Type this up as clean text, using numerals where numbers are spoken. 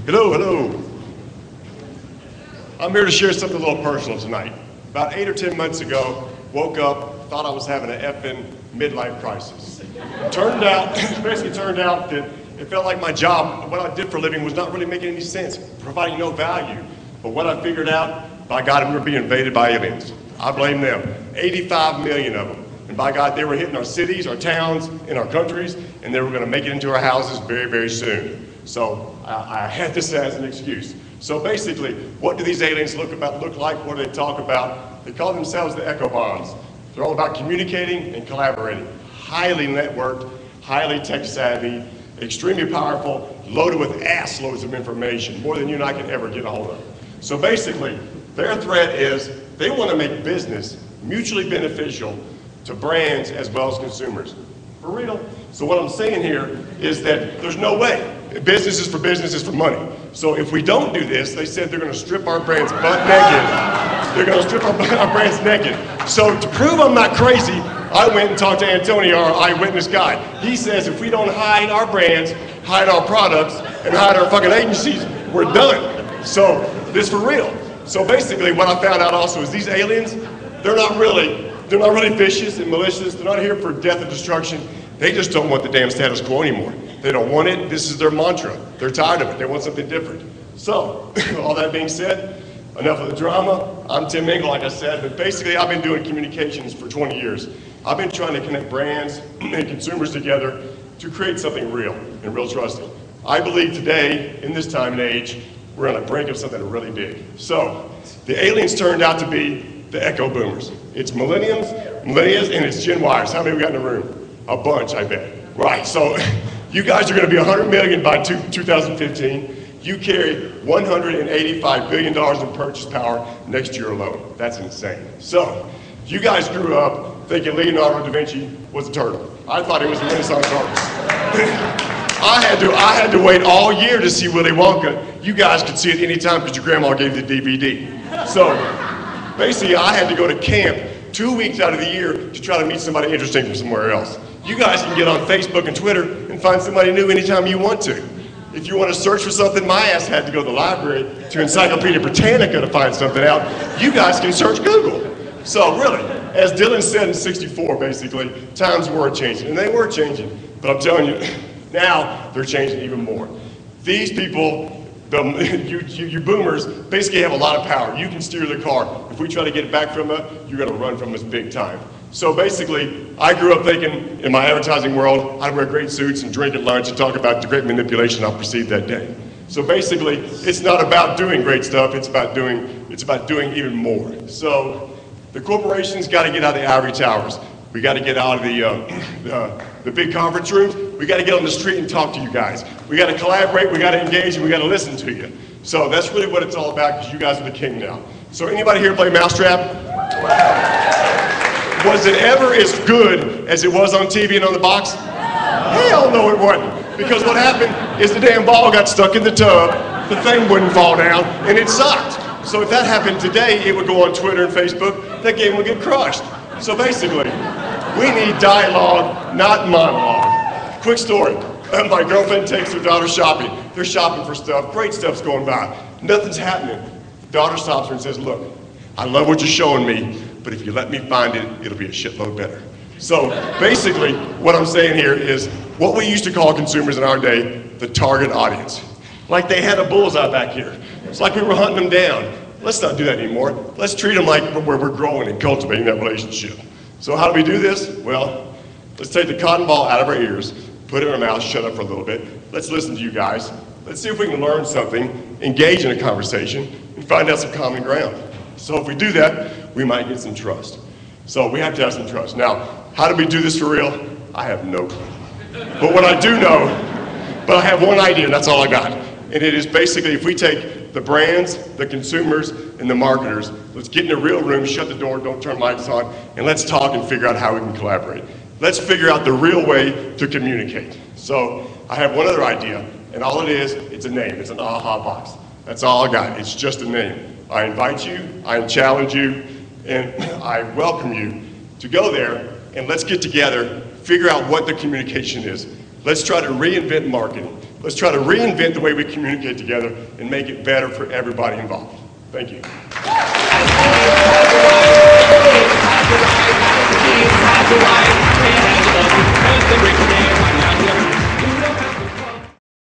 Hello, hello. I'm here to share something a little personal tonight. About 8 or 10 months ago, woke up, thought I was having an effing midlife crisis. Basically turned out that it felt like my job, what I did for a living, was not really making any sense, providing no value. But what I figured out, by God, we were being invaded by aliens. I blame them. 85 million of them. And by God, they were hitting our cities, our towns, and our countries, and they were going to make it into our houses very, very soon. So I had this as an excuse. So basically, what do these aliens look like? What do they talk about? They call themselves the echo bonds. They're all about communicating and collaborating. Highly networked, highly tech savvy, extremely powerful, loaded with ass loads of information, more than you and I can ever get a hold of. So basically, their threat is they want to make business mutually beneficial to brands as well as consumers. For real. So what I'm saying here is that there's no way. Business is for money. So if we don't do this, they said they're going to strip our brands butt naked. They're going to strip our brands naked. So to prove I'm not crazy, I went and talked to Antonio, our eyewitness guy. He says if we don't hide our brands, hide our products, and hide our fucking agencies, we're done. So this is for real. So basically what I found out also is these aliens, they're not really vicious and malicious. They're not here for death and destruction. They just don't want the damn status quo anymore. They don't want it. This is their mantra. They're tired of it. They want something different. So, all that being said, enough of the drama. I'm Tim Engle, like I said, but basically I've been doing communications for 20 years. I've been trying to connect brands and consumers together to create something real and real trusting. I believe today, in this time and age, we're on the brink of something really big. So, the aliens turned out to be the echo boomers. It's millennials, and it's Gen Yers. How many we got in the room? A bunch, I bet. Right, so you guys are going to be 100 million by 2015. You carry $185 billion in purchase power next year alone. That's insane. So, you guys grew up thinking Leonardo da Vinci was a turtle. I thought he was a Renaissance artist. I had to wait all year to see Willy Wonka. You guys could see it anytime because your grandma gave you the DVD. So, basically, I had to go to camp 2 weeks out of the year to try to meet somebody interesting from somewhere else. You guys can get on Facebook and Twitter and find somebody new anytime you want to. If you want to search for something, my ass had to go to the library to Encyclopedia Britannica to find something out. You guys can search Google. So really, as Dylan said in '64, basically, times were changing, and they were changing. But I'm telling you, now they're changing even more. These people, you boomers, basically have a lot of power. You can steer the car. If we try to get it back from you, you're going to run from us big time. So basically, I grew up thinking in my advertising world, I'd wear great suits and drink at lunch and talk about the great manipulation I perceived that day. So basically, it's not about doing great stuff, it's about doing even more. So the corporations got to get out of the ivory towers. We got to get out of the big conference rooms. We got to get on the street and talk to you guys. We got to collaborate, we got to engage, and we got to listen to you. So that's really what it's all about, because you guys are the king now. So anybody here play Mousetrap? Was it ever as good as it was on TV and on the box? Hell no, it wasn't. Because what happened is the damn ball got stuck in the tub, the thing wouldn't fall down, and it sucked. So if that happened today, it would go on Twitter and Facebook, that game would get crushed. So basically, we need dialogue, not monologue. Quick story. My girlfriend takes her daughter shopping. They're shopping for stuff, great stuff's going by. Nothing's happening. The daughter stops her and says, look, I love what you're showing me, but if you let me find it, it'll be a shitload better. So basically, what I'm saying here is what we used to call consumers in our day, the target audience. Like they had a bullseye back here. It's like we were hunting them down. Let's not do that anymore. Let's treat them like where we're growing and cultivating that relationship. So how do we do this? Well, let's take the cotton ball out of our ears, put it in our mouth, shut up for a little bit. Let's listen to you guys. Let's see if we can learn something, engage in a conversation, and find out some common ground. So if we do that, we might get some trust. So we have to have some trust. Now, how do we do this for real? I have no clue. But what I do know, but I have one idea, and that's all I got. And it is basically, if we take the brands, the consumers, and the marketers, let's get in a real room, shut the door, don't turn mics on, and let's talk and figure out how we can collaborate. Let's figure out the real way to communicate. So I have one other idea, and all it is, it's a name. It's an aha box. That's all I got. It's just a name. I invite you, I challenge you, and I welcome you to go there and let's get together, figure out what the communication is. Let's try to reinvent marketing. Let's try to reinvent the way we communicate together and make it better for everybody involved. Thank you.